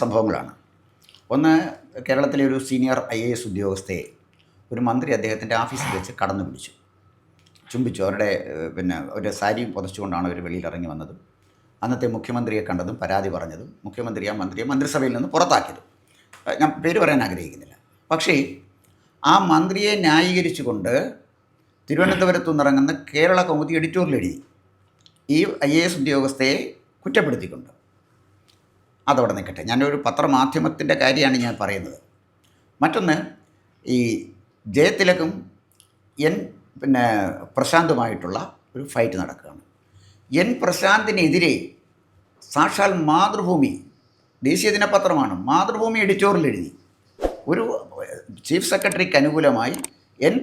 സംഭവങ്ങളാണ്. ഒന്ന്, കേരളത്തിലെ ഒരു സീനിയർ IAS ഉദ്യോഗസ്ഥയെ ഒരു മന്ത്രി അദ്ദേഹത്തിൻ്റെ ഓഫീസിൽ വെച്ച് കടന്നു പിടിച്ചു, ചുംബിച്ചു. അവരുടെ ഒരു സാരിയും പുതച്ചുകൊണ്ടാണ് അവർ വെളിയിൽ ഇറങ്ങി വന്നതും അന്നത്തെ മുഖ്യമന്ത്രിയെ കണ്ടതും പരാതി പറഞ്ഞതും മുഖ്യമന്ത്രി ആ മന്ത്രിയെ മന്ത്രിസഭയിൽ നിന്ന് പുറത്താക്കിയതും. ഞാൻ പേര് പറയാൻ ആഗ്രഹിക്കുന്നില്ല. പക്ഷേ ആ മന്ത്രിയെ ന്യായീകരിച്ചുകൊണ്ട് തിരുവനന്തപുരത്തു നിന്നിറങ്ങുന്ന കേരള കൗമുദി എഡിറ്റോറിയൽ എഴുതി ഈ IAS ഉദ്യോഗസ്ഥയെ കുറ്റപ്പെടുത്തിക്കൊണ്ട്. അതവിടെ നിൽക്കട്ടെ, ഞാനൊരു പത്രമാധ്യമത്തിൻ്റെ കാര്യമാണ് ഞാൻ പറയുന്നത്. മറ്റൊന്ന്, ഈ ജയതിലകും പ്രശാന്തുമായിട്ടുള്ള ഒരു ഫൈറ്റ് നടക്കുകയാണ്. പ്രശാന്തിനെതിരെ സാക്ഷാൽ മാതൃഭൂമി, ദേശീയ ദിനപത്രമാണ്, മാതൃഭൂമി എഡിറ്റോറിയൽ എഴുതി. ഒരു ചീഫ് സെക്രട്ടറിക്ക് അനുകൂലമായി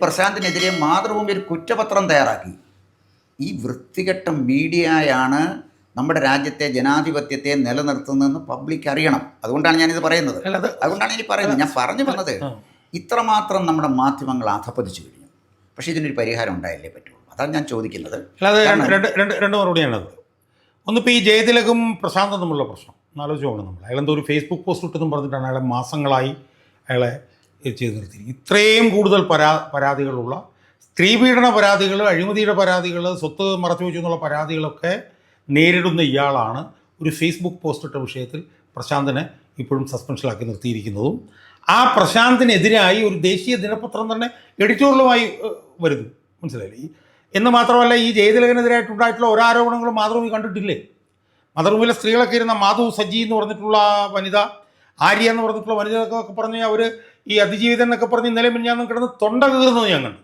പ്രശാന്തിനെതിരെ മാതൃഭൂമി ഒരു കുറ്റപത്രം തയ്യാറാക്കി. ഈ വൃത്തികെട്ട മീഡിയയാണ് നമ്മുടെ രാജ്യത്തെ ജനാധിപത്യത്തെ നിലനിർത്തുന്നതെന്ന് പബ്ലിക് അറിയണം. അതുകൊണ്ടാണ് ഞാനിത് പറയുന്നത്. ഞാൻ പറഞ്ഞു വന്നത്, ഇത്രമാത്രം നമ്മുടെ മാധ്യമങ്ങൾ അധപ്പതിച്ചു കഴിഞ്ഞു. പക്ഷേ ഇതിനൊരു പരിഹാരം ഉണ്ടായാലേ പറ്റുള്ളൂ. അതാണ് ഞാൻ ചോദിക്കുന്നത്. രണ്ട് മറുപടിയാണത്. ഒന്നിപ്പോൾ ഈ ജയതിലകും പ്രശാന്തും തമ്മിലുള്ള പ്രശ്നം ആലോചിച്ച് പോകണം നമ്മൾ. അയാളെന്തോ ഒരു ഫേസ്ബുക്ക് പോസ്റ്റ് ഇട്ടെന്നും പറഞ്ഞിട്ടാണ് അയാളെ മാസങ്ങളായി അയാളെ ചെയ്ത് നിർത്തി. ഇത്രയും കൂടുതൽ പരാതികളുള്ള സ്ത്രീപീഡന പരാതികൾ, അഴിമതിയുടെ പരാതികൾ, സ്വത്ത് മറച്ചു വെച്ചു എന്നുള്ള പരാതികളൊക്കെ നേരിടുന്ന ഇയാളാണ് ഒരു ഫേസ്ബുക്ക് പോസ്റ്റ് ഇട്ട വിഷയത്തിൽ പ്രശാന്തിനെ ഇപ്പോഴും സസ്പെൻഷനിലാക്കി നിർത്തിയിരിക്കുന്നതും. ആ പ്രശാന്തിനെതിരായി ഒരു ദേശീയ ദിനപത്രം തന്നെ എഡിറ്റോറിയലുമായി വരുന്നു. മനസ്സിലായില്ലേ? എന്ന് മാത്രമല്ല, ഈ ജയതിലകനെതിരായിട്ടുണ്ടായിട്ടുള്ള ഒരാരോപണങ്ങളും മാതൃഭൂമി കണ്ടിട്ടില്ലേ? മാതൃഭൂമിയിലെ സ്ത്രീകളൊക്കെ ഇരുന്ന മാധു സജി എന്ന് പറഞ്ഞിട്ടുള്ള വനിത, ആര്യ എന്ന് പറഞ്ഞിട്ടുള്ള വനിതയൊക്കെ പറഞ്ഞ് അവർ ഈ അതിജീവിതം എന്നൊക്കെ പറഞ്ഞ് ഇന്നലെ മിനിഞ്ഞാന്നും കിടന്ന് തൊണ്ട കീറുന്നത് ഞാൻ കണ്ടു.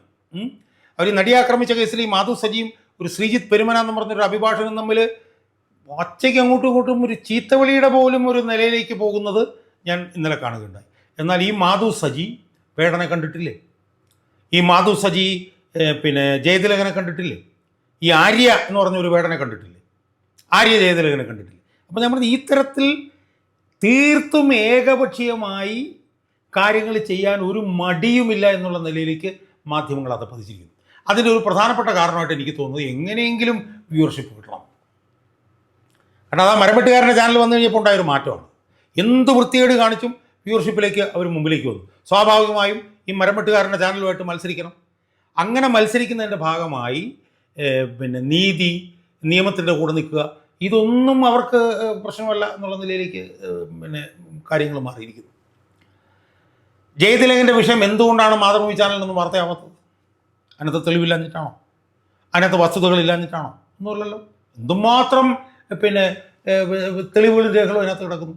അവർ നടിയെ ആക്രമിച്ച കേസിൽ ഈ മാധു സജിയും ഒരു ശ്രീജിത്ത് പെരുമന എന്ന് പറഞ്ഞൊരു അഭിഭാഷകനും തമ്മിൽ ഒച്ചയ്ക്ക് അങ്ങോട്ടും ഇങ്ങോട്ടും ഒരു ചീത്തവിളിയുടെ പോലും ഒരു നിലയിലേക്ക് പോകുന്നത് ഞാൻ ഇന്നലെ കാണുകയുണ്ടായി. എന്നാൽ ഈ മാധു സജി വേടനെ കണ്ടിട്ടില്ലേ? ഈ മാധു സജി ജയതിലകനെ കണ്ടിട്ടില്ലേ? ഈ ആര്യ എന്ന് പറഞ്ഞൊരു വേടനെ കണ്ടിട്ടില്ലേ? ആര്യ ജയതിലകനെ കണ്ടിട്ടില്ലേ? അപ്പോൾ ഞാൻ പറഞ്ഞത്, ഈ തരത്തിൽ തീർത്തും ഏകപക്ഷീയമായി കാര്യങ്ങൾ ചെയ്യാൻ ഒരു മടിയുമില്ല എന്നുള്ള നിലയിലേക്ക് മാധ്യമങ്ങൾ അധപ്പതിച്ചിരിക്കുന്നു. അതിൻ്റെ ഒരു പ്രധാനപ്പെട്ട കാരണമായിട്ട് എനിക്ക് തോന്നുന്നത്, എങ്ങനെയെങ്കിലും വ്യൂവർഷിപ്പ് കിട്ടണം. കാരണം അത് ആ മരംവെട്ടുകാരൻ്റെ ചാനൽ വന്നു കഴിഞ്ഞപ്പോൾ ഉണ്ടായൊരു മാറ്റമാണ്. എന്ത് വൃത്തികേട് കാണിച്ചും വ്യൂവർഷിപ്പിലേക്ക് അവർ മുമ്പിലേക്ക് വന്നു. സ്വാഭാവികമായും ഈ മരംവെട്ടുകാരൻ്റെ ചാനലുമായിട്ട് മത്സരിക്കണം. അങ്ങനെ മത്സരിക്കുന്നതിൻ്റെ ഭാഗമായി നീതി, നിയമത്തിൻ്റെ കൂടെ നിൽക്കുക, ഇതൊന്നും അവർക്ക് പ്രശ്നമല്ല എന്നുള്ള നിലയിലേക്ക് കാര്യങ്ങൾ മാറിയിരിക്കുന്നു. ജയതിലകൻ്റെ വിഷയം എന്തുകൊണ്ടാണ് മാതൃഭൂമി ചാനലിനൊന്നും വാർത്തയാവാത്തത്? അതിനകത്ത് തെളിവില്ലാഞ്ഞിട്ടാണോ? അതിനകത്ത് വസ്തുതകളില്ലാഞ്ഞിട്ടാണോ? ഒന്നുമില്ലല്ലോ. എന്തുമാത്രം തെളിവുകളും രേഖകളും അതിനകത്ത് കിടക്കുന്നു.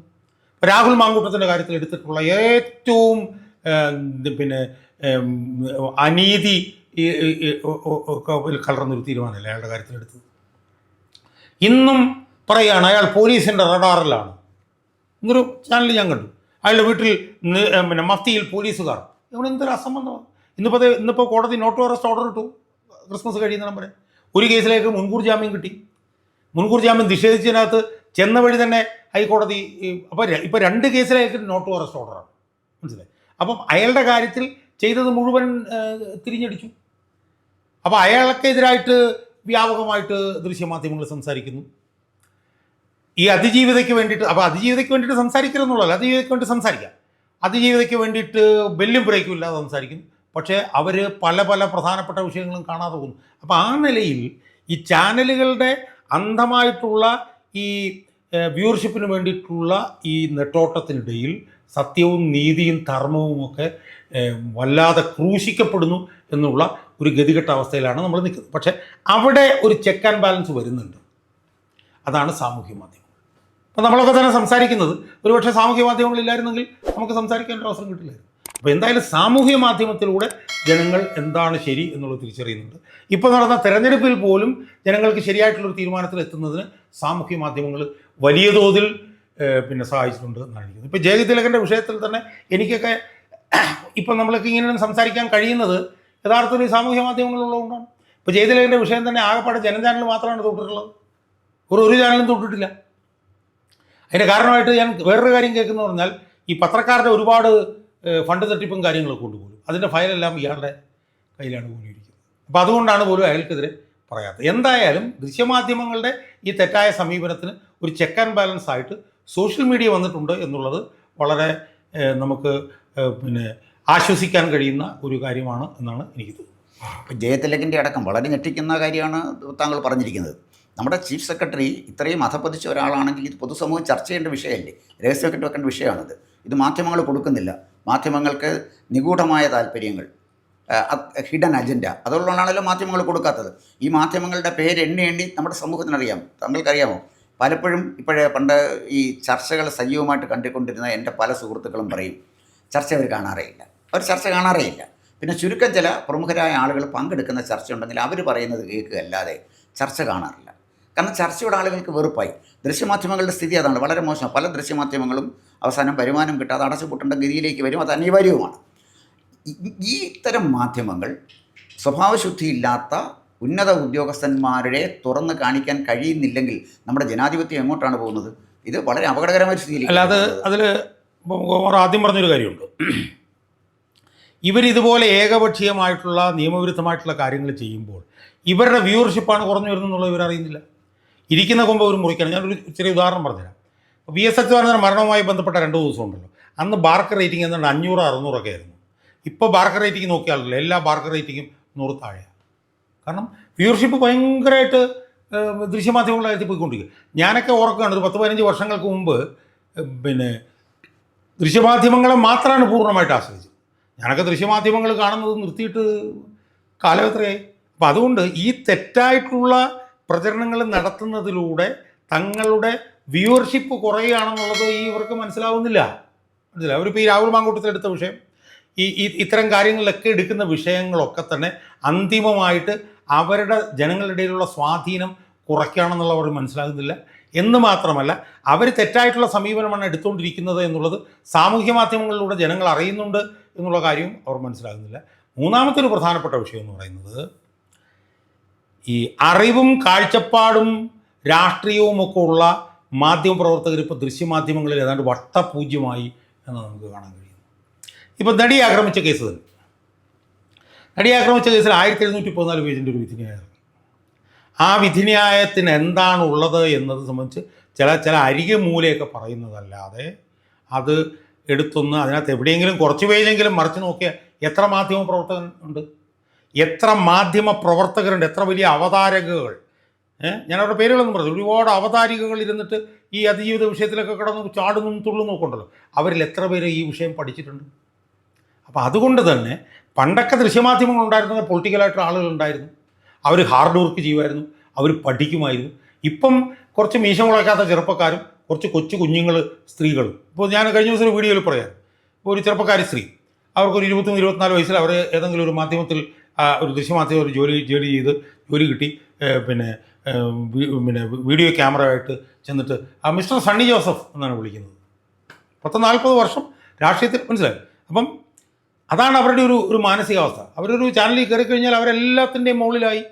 രാഹുൽ മാങ്കൂട്ടത്തിൻ്റെ കാര്യത്തിൽ എടുത്തിട്ടുള്ള ഏറ്റവും അനീതി കലർന്നൊരു തീരുമാനമല്ലേ അയാളുടെ കാര്യത്തിലെടുത്തത്. ഇന്നും പറയുകയാണ് അയാൾ പോലീസിൻ്റെ റഡാറിലാണ്. എന്നൊരു ചാനൽ ഞാൻ കണ്ടു. അയാളുടെ വീട്ടിൽ മഫ്തിയിൽ പോലീസുകാർ. ഇവിടെ എന്തൊരു അസംബന്ധമാണ്. ഇന്നിപ്പോൾ കോടതി നോട്ട് ടു അറസ്റ്റ് ഓർഡർ ഇട്ടു. ക്രിസ്മസ് കഴിയുന്ന വരെ ഒരു കേസിലേക്ക് മുൻകൂർ ജാമ്യം കിട്ടി. മുൻകൂർ ജാമ്യം നിഷേധിച്ചതിനകത്ത് ചെന്ന വഴി തന്നെ ഹൈക്കോടതി ഇപ്പോൾ 2 കേസിലേക്ക് നോട്ട് ടു അറസ്റ്റ് ഓർഡറാണ്. മനസ്സിലായി? അപ്പം അയാളുടെ കാര്യത്തിൽ ചെയ്തത് മുഴുവൻ തിരിഞ്ഞടിച്ചു. അപ്പോൾ അയാൾക്കെതിരായിട്ട് വ്യാപകമായിട്ട് ദൃശ്യമാധ്യമങ്ങൾ സംസാരിക്കുന്നു. ഈ അതിജീവിതയ്ക്ക് വേണ്ടിയിട്ട്, അപ്പോൾ അതിജീവിതയ്ക്ക് വേണ്ടിയിട്ട് സംസാരിക്കരുതെന്നുള്ളതല്ല, അതിജീവിതയ്ക്ക് വേണ്ടി സംസാരിക്കാം. അതിജീവിതയ്ക്ക് വേണ്ടിയിട്ട് ബെല്ലും ബ്രേക്കും ഇല്ലാതെ സംസാരിക്കുന്നു. പക്ഷേ അവർ പല പ്രധാനപ്പെട്ട വിഷയങ്ങളും കാണാതെ പോകുന്നു. അപ്പോൾ ആ നിലയിൽ ഈ ചാനലുകളുടെ അന്ധമായിട്ടുള്ള ഈ വ്യൂവർഷിപ്പിന് വേണ്ടിയിട്ടുള്ള ഈ നെട്ടോട്ടത്തിനിടയിൽ സത്യവും നീതിയും ധർമ്മവും ഒക്കെ വല്ലാതെ ക്രൂശിക്കപ്പെടുന്നു എന്നുള്ള ഒരു ഗതികെട്ട അവസ്ഥയിലാണ് നമ്മൾ നിൽക്കുന്നത്. പക്ഷേ അവിടെ ഒരു ചെക്ക് ആൻഡ് ബാലൻസ് വരുന്നുണ്ട്. അതാണ് സാമൂഹ്യ മാധ്യമങ്ങൾ. അപ്പോൾ നമ്മളൊക്കെ തന്നെ സംസാരിക്കുന്നത്, ഒരുപക്ഷെ സാമൂഹ്യ മാധ്യമങ്ങളില്ലായിരുന്നെങ്കിൽ നമുക്ക് സംസാരിക്കാനൊരു അവസരം കിട്ടില്ലായിരുന്നു. അപ്പോൾ എന്തായാലും സാമൂഹ്യ മാധ്യമത്തിലൂടെ ജനങ്ങൾ എന്താണ് ശരി എന്നുള്ളത് തിരിച്ചറിയുന്നുണ്ട്. ഇപ്പോൾ നടന്ന തെരഞ്ഞെടുപ്പിൽ പോലും ജനങ്ങൾക്ക് ശരിയായിട്ടുള്ളൊരു തീരുമാനത്തിൽ എത്തുന്നതിന് സാമൂഹ്യ മാധ്യമങ്ങൾ വലിയ തോതിൽ സഹായിച്ചിട്ടുണ്ട് എന്നാണ് ഇരിക്കുന്നത്. ഇപ്പോൾ ജയതിലകൻ്റെ വിഷയത്തിൽ തന്നെ എനിക്കൊക്കെ ഇപ്പം നമ്മളൊക്കെ ഇങ്ങനെ സംസാരിക്കാൻ കഴിയുന്നത് യഥാർത്ഥത്തിൽ സാമൂഹ്യ മാധ്യമങ്ങളുള്ളതുകൊണ്ടാണ്. ഇപ്പോൾ ജയതിലകൻ്റെ വിഷയം തന്നെ ആകെപ്പാടെ ജനചാനൽ മാത്രമാണ് തൊട്ടിട്ടുള്ളത്. ഒരു ചാനലും തൊട്ടിട്ടില്ല. അതിൻ്റെ കാരണമായിട്ട് ഞാൻ വേറൊരു കാര്യം കേൾക്കുന്നത് പറഞ്ഞാൽ, ഈ പത്രക്കാരുടെ ഒരുപാട് ഫണ്ട് തട്ടിപ്പും കാര്യങ്ങളൊക്കെ കൊണ്ടുപോകും. അതിൻ്റെ ഫയലെല്ലാം ഇയാളുടെ കയ്യിലാണ് പോയിരിക്കുന്നത്. അപ്പോൾ അതുകൊണ്ടാണ് പോലും അയാൾക്കെതിരെ പറയാത്തത്. എന്തായാലും ദൃശ്യമാധ്യമങ്ങളുടെ ഈ തെറ്റായ സമീപനത്തിന് ഒരു ചെക്ക് ആൻഡ് ബാലൻസ് ആയിട്ട് സോഷ്യൽ മീഡിയ വന്നിട്ടുണ്ട് എന്നുള്ളത് വളരെ നമുക്ക് പിന്നെ ആശ്വസിക്കാൻ കഴിയുന്ന ഒരു കാര്യമാണ് എന്നാണ് എനിക്ക് തോന്നുന്നത്. ജയതിലകിൻ്റെ അടക്കം വളരെ ഞെട്ടിക്കുന്ന കാര്യമാണ് താങ്കൾ പറഞ്ഞിരിക്കുന്നത്. നമ്മുടെ ചീഫ് സെക്രട്ടറി ഇത്രയും അധപ്പതിച്ച ഒരാളാണെങ്കിൽ ഇത് പൊതുസമൂഹം ചർച്ച ചെയ്യേണ്ട വിഷയമല്ലേ, രഹസ്യമായിട്ട് വെക്കേണ്ട വിഷയമാണിത്. ഇത് മാധ്യമങ്ങൾ കൊടുക്കുന്നില്ല. മാധ്യമങ്ങൾക്ക് നിഗൂഢമായ താല്പര്യങ്ങൾ, ഹിഡൻ അജണ്ട, അതുകൊണ്ടാണല്ലോ മാധ്യമങ്ങൾ കൊടുക്കാത്തത്. ഈ മാധ്യമങ്ങളുടെ പേര് എണ്ണി നമ്മുടെ സമൂഹത്തിനറിയാം. താങ്കൾക്കറിയാമോ, പലപ്പോഴും പണ്ട് ഈ ചർച്ചകൾ സജീവമായിട്ട് കണ്ടുകൊണ്ടിരുന്ന എൻ്റെ പല സുഹൃത്തുക്കളും പറയും ചർച്ച അവർ കാണാറേയില്ല, അവർ ചർച്ച കാണാറേയില്ല. പിന്നെ ചുരുക്കം ചില പ്രമുഖരായ ആളുകൾ പങ്കെടുക്കുന്ന ചർച്ച ഉണ്ടെങ്കിൽ അവർ പറയുന്നത് കേൾക്കുകയല്ലാതെ ചർച്ച കാണാറില്ല. കാരണം ചർച്ചയുടെ ആളുകൾക്ക് വെറുപ്പായി. ദൃശ്യമാധ്യമങ്ങളുടെ സ്ഥിതി അതാണ്, വളരെ മോശം. പല ദൃശ്യമാധ്യമങ്ങളും അവസാനം വരുമാനം കിട്ടാതെ അടച്ചുപൂട്ടേണ്ട ഗതിയിലേക്ക് വരും. അത് അനിവാര്യവുമാണ്. ഈ ഇത്തരം മാധ്യമങ്ങൾ സ്വഭാവശുദ്ധിയില്ലാത്ത ഉന്നത ഉദ്യോഗസ്ഥന്മാരെ തുറന്ന് കാണിക്കാൻ കഴിയുന്നില്ലെങ്കിൽ നമ്മുടെ ജനാധിപത്യം എങ്ങോട്ടാണ് പോകുന്നത്? ഇത് വളരെ അപകടകരമായ സ്ഥിതിയിലേക്ക്. അല്ലാതെ അതിൽ ആദ്യം പറഞ്ഞൊരു കാര്യമുണ്ട്. ഇവരിതുപോലെ ഏകപക്ഷീയമായിട്ടുള്ള നിയമവിരുദ്ധമായിട്ടുള്ള കാര്യങ്ങൾ ചെയ്യുമ്പോൾ ഇവരുടെ വ്യൂവർഷിപ്പാണ് കുറഞ്ഞു വരുന്നതെന്നുള്ളത് ഇവരറിയുന്നില്ല. ഇരിക്കുന്ന കൊമ്പ് ഒരു മുറിക്കണം. ഞാനൊരു ചെറിയ ഉദാഹരണം പറഞ്ഞുതരാം. വി എസ് അച്യുതാനന്ദൻ മരണവുമായി ബന്ധപ്പെട്ട 2 ദിവസം ഉണ്ടല്ലോ, അന്ന് ബാർക്ക് റേറ്റിംഗ് എന്താണ് 500-600 ഒക്കെ ആയിരുന്നു. ഇപ്പോൾ ബാർക്ക് റേറ്റിംഗ് നോക്കിയാലല്ലോ എല്ലാ ബാർക്ക് റേറ്റിംഗും 100 താഴെയാണ്. കാരണം വ്യൂവർഷിപ്പ് ഭയങ്കരമായിട്ട് ദൃശ്യമാധ്യമങ്ങളായിട്ട് പോയിക്കൊണ്ടിരിക്കുക. ഞാനൊക്കെ ഓർക്കുകയാണ് ഒരു 10-15 വർഷങ്ങൾക്ക് മുമ്പ് പിന്നെ ദൃശ്യമാധ്യമങ്ങളെ മാത്രമാണ് പൂർണ്ണമായിട്ട് ആശ്രയിച്ചത്. ഞാനൊക്കെ ദൃശ്യമാധ്യമങ്ങൾ കാണുന്നത് നിർത്തിയിട്ട് കാലം എത്രയായി. അപ്പം അതുകൊണ്ട് ഈ തെറ്റായിട്ടുള്ള പ്രചരണങ്ങൾ നടത്തുന്നതിലൂടെ തങ്ങളുടെ വ്യൂവർഷിപ്പ് കുറയുകയാണെന്നുള്ളത് ഇവർക്ക് മനസ്സിലാവുന്നില്ല. അവരിപ്പോൾ ഈ രാഹുൽ മാങ്കൂട്ടത്തിലെടുത്ത വിഷയം, ഇത്തരം കാര്യങ്ങളിലൊക്കെ എടുക്കുന്ന വിഷയങ്ങളൊക്കെ തന്നെ അന്തിമമായിട്ട് അവരുടെ ജനങ്ങളുടെ ഇടയിലുള്ള സ്വാധീനം കുറയ്ക്കുകയാണെന്നുള്ളത് അവർ മനസ്സിലാകുന്നില്ല. എന്ന് മാത്രമല്ല, അവർ തെറ്റായിട്ടുള്ള സമീപനമാണ് എടുത്തുകൊണ്ടിരിക്കുന്നത് എന്നുള്ളത് സാമൂഹ്യ മാധ്യമങ്ങളിലൂടെ ജനങ്ങൾ അറിയുന്നുണ്ട് എന്നുള്ള കാര്യവും അവർ മനസ്സിലാകുന്നില്ല. മൂന്നാമത്തെ ഒരു പ്രധാനപ്പെട്ട വിഷയം എന്ന് പറയുന്നത് ഈ അറിവും കാഴ്ചപ്പാടും രാഷ്ട്രീയവും ഒക്കെ ഉള്ള മാധ്യമപ്രവർത്തകർ ഇപ്പോൾ ദൃശ്യമാധ്യമങ്ങളിൽ ഏതാണ്ട് വട്ടപൂജ്യമായി എന്ന് നമുക്ക് കാണാൻ കഴിയും. ഇപ്പോൾ നടിയെ ആക്രമിച്ച കേസ് തന്നെ, നടിയെ ആക്രമിച്ച കേസിൽ 1714 പേജിൻ്റെ ഒരു വിധിന്യായം. ആ വിധിന്യായത്തിന് എന്താണ് ഉള്ളത് എന്നത് സംബന്ധിച്ച് ചില അരികെ മൂലയൊക്കെ പറയുന്നതല്ലാതെ അത് എടുത്തൊന്ന് അതിനകത്ത് എവിടെയെങ്കിലും കുറച്ച് പേജെങ്കിലും മറിച്ച് നോക്കിയാൽ എത്ര മാധ്യമ പ്രവർത്തകരുണ്ട്, എത്ര മാധ്യമ പ്രവർത്തകരുണ്ട്, എത്ര വലിയ അവതാരകകൾ. ഞാനവരുടെ പേരുകളൊന്നും പറഞ്ഞു, ഒരുപാട് അവതാരികകൾ ഇരുന്നിട്ട് ഈ അതിജീവിത വിഷയത്തിലൊക്കെ കിടന്ന് ചാടുന്നും തുള്ളും നോക്കുന്നുണ്ടല്ലോ, അവരിൽ എത്ര പേര് ഈ വിഷയം പഠിച്ചിട്ടുണ്ട്? അപ്പോൾ അതുകൊണ്ട് തന്നെ പണ്ടൊക്കെ ദൃശ്യമാധ്യമങ്ങൾ ഉണ്ടായിരുന്നത് പൊളിറ്റിക്കലായിട്ടുള്ള ആളുകളുണ്ടായിരുന്നു, അവർ ഹാർഡ് വർക്ക് ചെയ്യുമായിരുന്നു, അവർ പഠിക്കുമായിരുന്നു. ഇപ്പം കുറച്ച് മീശ മുളയ്ക്കാത്ത ചെറുപ്പക്കാരും കുറച്ച് കൊച്ചു കുഞ്ഞുങ്ങൾ സ്ത്രീകളും. ഇപ്പോൾ ഞാൻ കഴിഞ്ഞ ദിവസം ഒരു വീഡിയോയിൽ പറയാം, ഇപ്പോൾ ഒരു ചെറുപ്പക്കാരി സ്ത്രീ, അവർക്കൊരു 23-24 വയസ്സിൽ അവർ ഏതെങ്കിലും ഒരു മാധ്യമത്തിൽ ഒരു ദൃശ്യമാധ്യമം ഒരു ജോലി ചെയ്ത് ജോലി കിട്ടി. പിന്നെ വീഡിയോ ക്യാമറയായിട്ട് ചെന്നിട്ട് മിസ്റ്റർ സണ്ണി ജോസഫ് എന്നാണ് വിളിക്കുന്നത്. 40 വർഷം രാഷ്ട്രീയത്തിൽ, മനസ്സിലായി. അപ്പം അതാണ് അവരുടെ ഒരു മാനസികാവസ്ഥ. അവരൊരു ചാനലിൽ കയറി കഴിഞ്ഞാൽ അവരെല്ലാത്തിൻ്റെയും മുകളിലായി.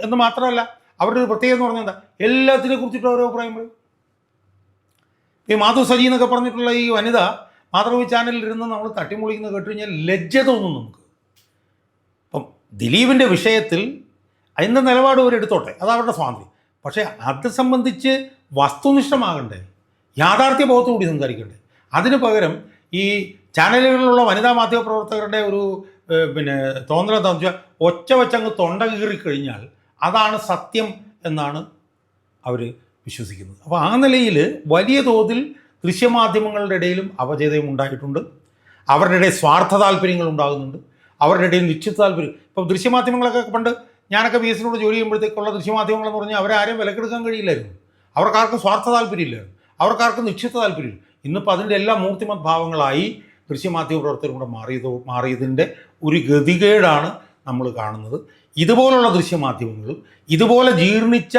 എന്ന് മാത്രമല്ല, അവരുടെ ഒരു പ്രത്യേകത എന്ന് പറഞ്ഞാൽ എന്താ, എല്ലാത്തിനെ കുറിച്ചിട്ട് ഓരോ അഭിപ്രായം പറയും. ഈ മാധു സജി എന്നൊക്കെ പറഞ്ഞിട്ടുള്ള ഈ വനിത മാതൃഭൂമി ചാനലിൽ ഇരുന്ന് നമ്മൾ തട്ടിമുളിക്കുന്നത് കേട്ട് കഴിഞ്ഞാൽ ലജ്ജ തോന്നും നമുക്ക്. അപ്പം ദിലീപിൻ്റെ വിഷയത്തിൽ അതിൻ്റെ നിലപാട് അവരെടുത്തോട്ടെ, അത് അവരുടെ സ്വാതന്ത്ര്യം. പക്ഷേ അത് സംബന്ധിച്ച് വസ്തുനിഷ്ഠമാകണ്ടേ, യാഥാർത്ഥ്യ ബോധത്തോടുകൂടി സംസാരിക്കണ്ടേ. അതിന് പകരം ഈ ചാനലുകളിലുള്ള വനിതാ മാധ്യമപ്രവർത്തകരുടെ ഒരു തോന്നൽ എന്താണെന്ന് വെച്ചാൽ ഒച്ച വെച്ചങ്ങ് തൊണ്ട കീറിക്കഴിഞ്ഞാൽ അതാണ് സത്യം എന്നാണ് അവർ വിശ്വസിക്കുന്നത്. അപ്പോൾ ആ നിലയിൽ വലിയ തോതിൽ ദൃശ്യമാധ്യമങ്ങളുടെ ഇടയിലും അപചയതയും ഉണ്ടായിട്ടുണ്ട്. അവരുടെ ഇടയിൽ സ്വാർത്ഥ താല്പര്യങ്ങൾ ഉണ്ടാകുന്നുണ്ട്, അവരുടെ ഇടയിൽ നിശ്ചിത താല്പര്യം. ഇപ്പോൾ ദൃശ്യമാധ്യമങ്ങളൊക്കെ പണ്ട് ഞാനൊക്കെ ബി എസിനോട് ജോലി ചെയ്യുമ്പോഴത്തേക്കുള്ള ദൃശ്യമാധ്യമങ്ങളെന്ന് പറഞ്ഞാൽ അവരാരെയും വിലക്കെടുക്കാൻ കഴിയില്ലായിരുന്നു. അവർക്കാർക്കും സ്വാർത്ഥ താല്പര്യമില്ലായിരുന്നു, അവർക്കാർക്കും നിശ്ചിത താല്പര്യമില്ല. ഇന്നിപ്പോൾ അതിൻ്റെ എല്ലാ മൂർത്തിമത് ഭാവങ്ങളായി ദൃശ്യമാധ്യമ പ്രവർത്തകരും കൂടെ മാറിയതിൻ്റെ ഒരു ഗതികേടാണ് നമ്മൾ കാണുന്നത്. ഇതുപോലുള്ള ദൃശ്യമാധ്യമങ്ങളും ഇതുപോലെ ജീർണിച്ച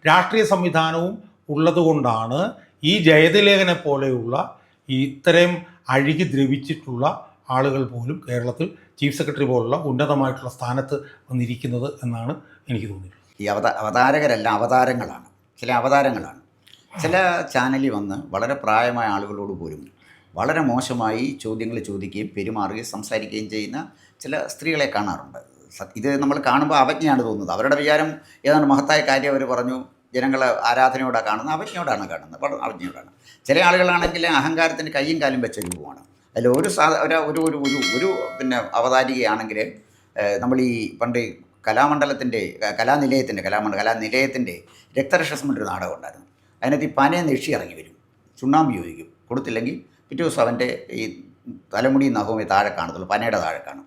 രാഷ്ട്രീയ സംവിധാനവും ഉള്ളതുകൊണ്ടാണ് ഈ ജയതിലേഖനെ പോലെയുള്ള ഇത്തരം അഴുകി ദ്രവിച്ചിട്ടുള്ള ആളുകൾ പോലും കേരളത്തിൽ ചീഫ് സെക്രട്ടറി പോലുള്ള ഉന്നതമായിട്ടുള്ള സ്ഥാനത്ത് വന്നിരിക്കുന്നത് എന്നാണ് എനിക്ക് തോന്നിയിട്ടുള്ളത്. ഈ അവതാരകരല്ല, അവതാരങ്ങളാണ്. ചില അവതാരങ്ങളാണ്. ചില ചാനലിൽ വന്ന് വളരെ പ്രായമായ ആളുകളോട് പോലും വളരെ മോശമായി ചോദ്യങ്ങൾ ചോദിക്കുകയും പെരുമാറുകയും സംസാരിക്കുകയും ചെയ്യുന്ന ചില സ്ത്രീകളെ കാണാറുണ്ട്. ഇത് നമ്മൾ കാണുമ്പോൾ അവജ്ഞയാണ് തോന്നുന്നത്. അവരുടെ വിചാരം ഏതാണ്ട് മഹത്തായ കാര്യം അവർ പറഞ്ഞു, ജനങ്ങൾ ആരാധനയോടാണ് കാണുന്നത്, അവജ്ഞയോടാണ് കാണുന്നത്, വളരെ അവജ്ഞയോടാണ്. ചില ആളുകളാണെങ്കിൽ അഹങ്കാരത്തിന് കയ്യും കാലും വെച്ച രൂപമാണ്. അതിൽ ഒരു ഒരു ഒരു ഒരു ഒരു പിന്നെ അവതാരികയാണെങ്കിൽ നമ്മൾ ഈ പണ്ട് കലാനിലയത്തിൻ്റെ രക്തരക്ഷസം ഒരു നാടകം ഉണ്ടായിരുന്നു. അതിനകത്ത് ഈ പനയെന്ന് യക്ഷി ഇറങ്ങി വരും, ചുണ്ണാമ്പ് ചോദിക്കും, കൊടുത്തില്ലെങ്കിൽ പിറ്റേ ദിവസം അവൻ്റെ ഈ തലമുടി നഖവും താഴെ കാണത്തുള്ളൂ, പനയുടെ താഴെ കാണും.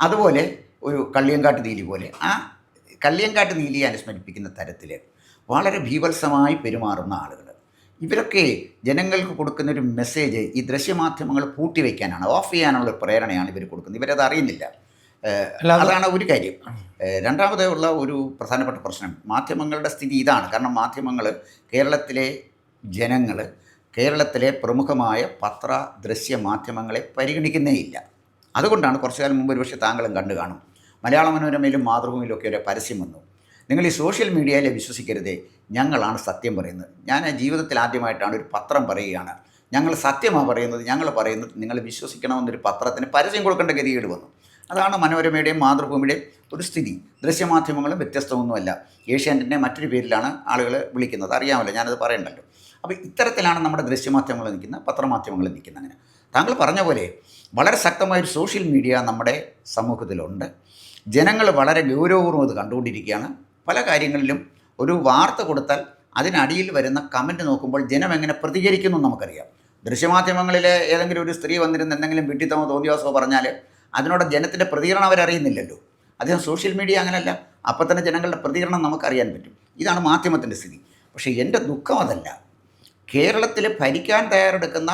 അതുപോലെ ഒരു കള്ളിയങ്കാട്ട് നീലി പോലെ ആ കള്ളിയങ്കാട്ട് നീലിയെ അനുസ്മരിപ്പിക്കുന്ന തരത്തിൽ വളരെ ഭീവത്സമായി പെരുമാറുന്ന ആളുകൾ, ഇവരൊക്കെ ജനങ്ങൾക്ക് കൊടുക്കുന്നൊരു മെസ്സേജ് ഈ ദൃശ്യമാധ്യമങ്ങൾ പൂട്ടിവെക്കാനാണ്, ഓഫ് ചെയ്യാനുള്ള പ്രേരണയാണ് ഇവർ കൊടുക്കുന്നത്. ഇവരത് അറിയുന്നില്ല. അതാണ് ഒരു കാര്യം. രണ്ടാമത് ഉള്ള ഒരു പ്രധാനപ്പെട്ട പ്രശ്നം മാധ്യമങ്ങളുടെ സ്ഥിതി ഇതാണ്. കാരണം മാധ്യമങ്ങൾ കേരളത്തിലെ ജനങ്ങൾ കേരളത്തിലെ പ്രമുഖമായ പത്ര ദൃശ്യ മാധ്യമങ്ങളെ പരിഗണിക്കുന്നേയില്ല. അതുകൊണ്ടാണ് കുറച്ചു കാലം മുമ്പ് ഒരുപക്ഷെ താങ്കളും കണ്ടു കാണും, മലയാള മനോരമയിലും മാതൃഭൂമിയിലും ഒക്കെ ഒരു പരസ്യം വന്നു, നിങ്ങൾ ഈ സോഷ്യൽ മീഡിയയിലെ വിശ്വസിക്കരുതേ, ഞങ്ങളാണ് സത്യം പറയുന്നത്. ഞാൻ ജീവിതത്തിൽ ആദ്യമായിട്ടാണ് ഒരു പത്രം പറയുകയാണ്, ഞങ്ങൾ സത്യമാണ് പറയുന്നത്, ഞങ്ങൾ പറയുന്നത് നിങ്ങൾ വിശ്വസിക്കണമെന്നൊരു പത്രത്തിന് പരസ്യം കൊടുക്കേണ്ട ഗതികേട് വന്നു. അതാണ് മനോരമയുടെയും മാതൃഭൂമിയുടെയും ഒരു സ്ഥിതി. ദൃശ്യമാധ്യമങ്ങളും വ്യത്യസ്തമൊന്നുമല്ല. ഏഷ്യാനെറ്റിനെ മറ്റൊരു പേരിലാണ് ആളുകൾ വിളിക്കുന്നത്, അറിയാമല്ലോ, ഞാനത് പറയണ്ടല്ലോ. അപ്പോൾ ഇത്തരത്തിലാണ് നമ്മുടെ ദൃശ്യമാധ്യമങ്ങൾ നിൽക്കുന്നത്, പത്രമാധ്യമങ്ങൾ നിൽക്കുന്നത്. അങ്ങനെ താങ്കൾ പറഞ്ഞ പോലെ വളരെ ശക്തമായൊരു സോഷ്യൽ മീഡിയ നമ്മുടെ സമൂഹത്തിലുണ്ട്. ജനങ്ങൾ വളരെ ഗൗരവപൂർവ്വം അത് കണ്ടുകൊണ്ടിരിക്കുകയാണ്. പല കാര്യങ്ങളിലും ഒരു വാർത്ത കൊടുത്താൽ അതിനടിയിൽ വരുന്ന കമൻറ്റ് നോക്കുമ്പോൾ ജനം എങ്ങനെ പ്രതികരിക്കുന്നു നമുക്കറിയാം. ദൃശ്യമാധ്യമങ്ങളിലെ ഏതെങ്കിലും ഒരു സ്ത്രീ വന്നിരുന്ന് എന്തെങ്കിലും വിഡ്ഢിത്തമോ തോന്നിയാസോ പറഞ്ഞാൽ അതിനോട് ജനത്തിൻ്റെ പ്രതികരണം അവരറിയുന്നില്ലല്ലോ. അദ്ദേഹം സോഷ്യൽ മീഡിയ അങ്ങനെയല്ല, അപ്പം തന്നെ ജനങ്ങളുടെ പ്രതികരണം നമുക്കറിയാൻ പറ്റും. ഇതാണ് മാധ്യമത്തിൻ്റെ സ്ഥിതി. പക്ഷേ എൻ്റെ ദുഃഖം അതല്ല. കേരളത്തിൽ ഭരിക്കാൻ തയ്യാറെടുക്കുന്ന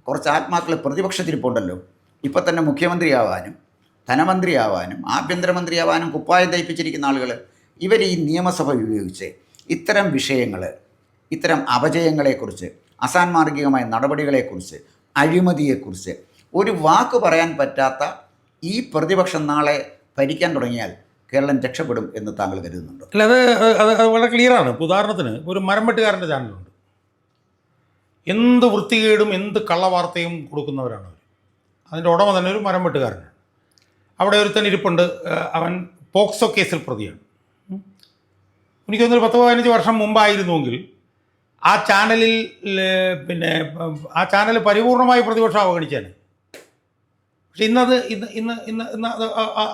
കുറച്ച് ആത്മാക്കൾ പ്രതിപക്ഷത്തിരിപ്പുണ്ടല്ലോ. ഇപ്പം തന്നെ മുഖ്യമന്ത്രിയാവാനും ധനമന്ത്രിയാവാനും ആഭ്യന്തരമന്ത്രിയാവാനും കുപ്പായം തയ്പ്പിച്ചിരിക്കുന്ന ആളുകൾ, ഇവർ ഈ നിയമസഭ ഉപയോഗിച്ച് ഇത്തരം വിഷയങ്ങൾ, ഇത്തരം അപജയങ്ങളെക്കുറിച്ച്, അസാൻമാർഗികമായ നടപടികളെക്കുറിച്ച്, അഴിമതിയെക്കുറിച്ച് ഒരു വാക്ക് പറയാൻ പറ്റാത്ത ഈ പ്രതിപക്ഷം നാളെ ഭരിക്കാൻ തുടങ്ങിയാൽ കേരളം രക്ഷപ്പെടും എന്ന് താങ്കൾ കരുതുന്നുണ്ടോ? അല്ല, അത് വളരെ ക്ലിയറാണ്. ഇപ്പോൾ ഉദാഹരണത്തിന് ഒരു മരം വെട്ടുകാരൻ്റെ ചാനലുണ്ട്. എന്ത് വൃത്തികേടും എന്ത് കള്ളവാർത്തയും കൊടുക്കുന്നവരാണ് അവർ. അതിൻ്റെ ഉടമ തന്നെ ഒരു മരം വെട്ടുകാരനാണ്. അവിടെ ഒരുത്തൻ ഇരിപ്പുണ്ട്, അവൻ പോക്സോ കേസിൽ പ്രതിയാണ്. എനിക്ക് തോന്നുന്നു 10-15 വർഷം മുമ്പായിരുന്നുവെങ്കിൽ ആ ചാനലിൽ ആ ചാനൽ പരിപൂർണമായി പ്രതിപക്ഷം അവഗണിച്ചാണ്. പക്ഷെ ഇന്ന്